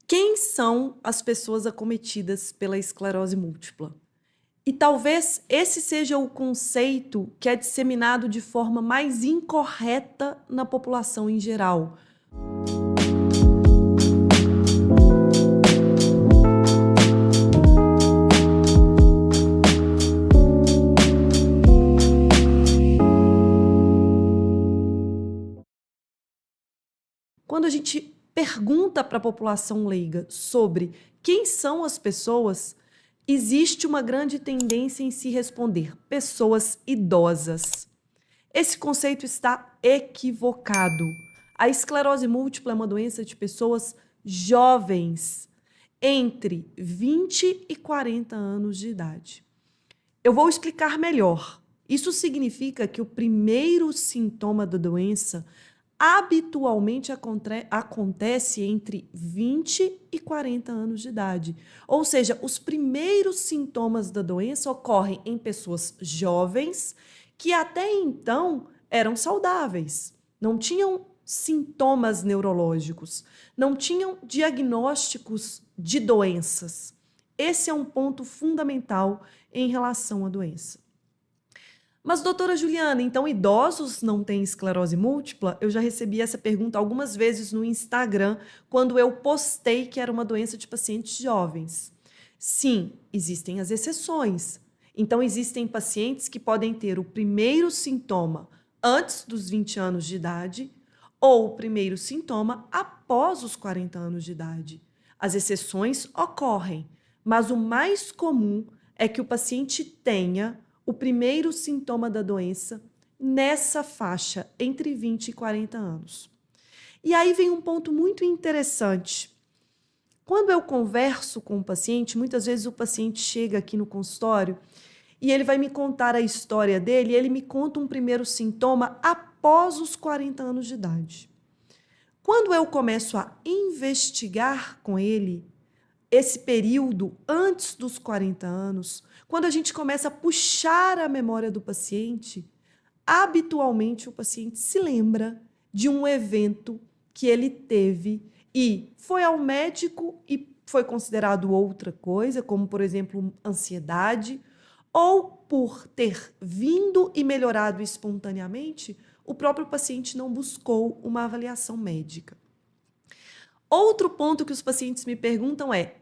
Quem são as pessoas acometidas pela esclerose múltipla? E talvez esse seja o conceito que é disseminado de forma mais incorreta na população em geral. Quando a gente pergunta para a população leiga sobre quem são as pessoas, existe uma grande tendência em se responder pessoas idosas. Esse conceito está equivocado. A esclerose múltipla é uma doença de pessoas jovens, entre 20 e 40 anos de idade. Eu vou explicar melhor. Isso significa que o primeiro sintoma da doença habitualmente acontece entre 20 e 40 anos de idade. Ou seja, os primeiros sintomas da doença ocorrem em pessoas jovens que até então eram saudáveis, não tinham sintomas neurológicos, não tinham diagnósticos de doenças. Esse é um ponto fundamental em relação à doença. Mas, doutora Juliana, então idosos não têm esclerose múltipla? Eu já recebi essa pergunta algumas vezes no Instagram, quando eu postei que era uma doença de pacientes jovens. Sim, existem as exceções. Então, existem pacientes que podem ter o primeiro sintoma antes dos 20 anos de idade ou o primeiro sintoma após os 40 anos de idade. As exceções ocorrem, mas o mais comum é que o paciente tenha o primeiro sintoma da doença nessa faixa, entre 20 e 40 anos. E aí vem um ponto muito interessante. Quando eu converso com o paciente, muitas vezes o paciente chega aqui no consultório e ele vai me contar a história dele, e ele me conta um primeiro sintoma após os 40 anos de idade. Quando eu começo a investigar com ele esse período antes dos 40 anos, quando a gente começa a puxar a memória do paciente, habitualmente o paciente se lembra de um evento que ele teve e foi ao médico e foi considerado outra coisa, como, por exemplo, ansiedade, ou por ter vindo e melhorado espontaneamente, o próprio paciente não buscou uma avaliação médica. Outro ponto que os pacientes me perguntam é: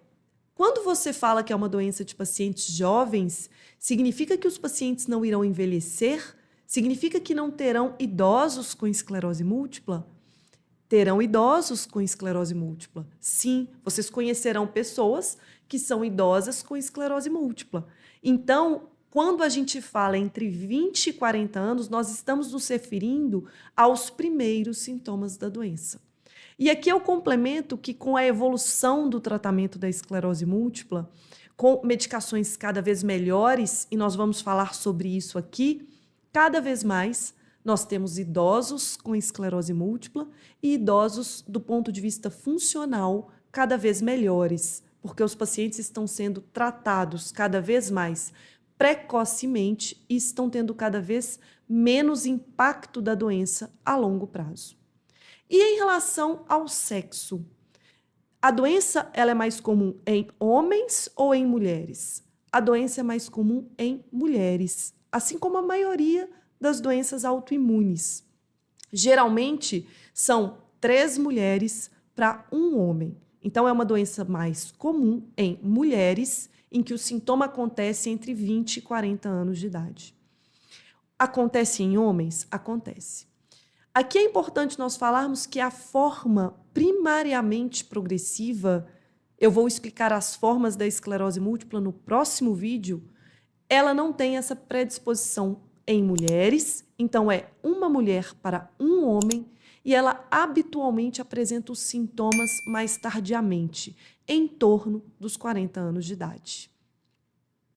quando você fala que é uma doença de pacientes jovens, significa que os pacientes não irão envelhecer? Significa que não terão idosos com esclerose múltipla? Terão idosos com esclerose múltipla. Sim, vocês conhecerão pessoas que são idosas com esclerose múltipla. Então, quando a gente fala entre 20 e 40 anos, nós estamos nos referindo aos primeiros sintomas da doença. E aqui eu complemento que com a evolução do tratamento da esclerose múltipla, com medicações cada vez melhores, e nós vamos falar sobre isso aqui, cada vez mais nós temos idosos com esclerose múltipla e idosos do ponto de vista funcional cada vez melhores, porque os pacientes estão sendo tratados cada vez mais precocemente e estão tendo cada vez menos impacto da doença a longo prazo. E em relação ao sexo, a doença ela é mais comum em homens ou em mulheres? A doença é mais comum em mulheres, assim como a maioria das doenças autoimunes. Geralmente, são 3 mulheres para um homem. Então, é uma doença mais comum em mulheres, em que o sintoma acontece entre 20 e 40 anos de idade. Acontece em homens? Acontece. Aqui é importante nós falarmos que a forma primariamente progressiva, eu vou explicar as formas da esclerose múltipla no próximo vídeo, ela não tem essa predisposição em mulheres, então é uma mulher para um homem e ela habitualmente apresenta os sintomas mais tardiamente, em torno dos 40 anos de idade.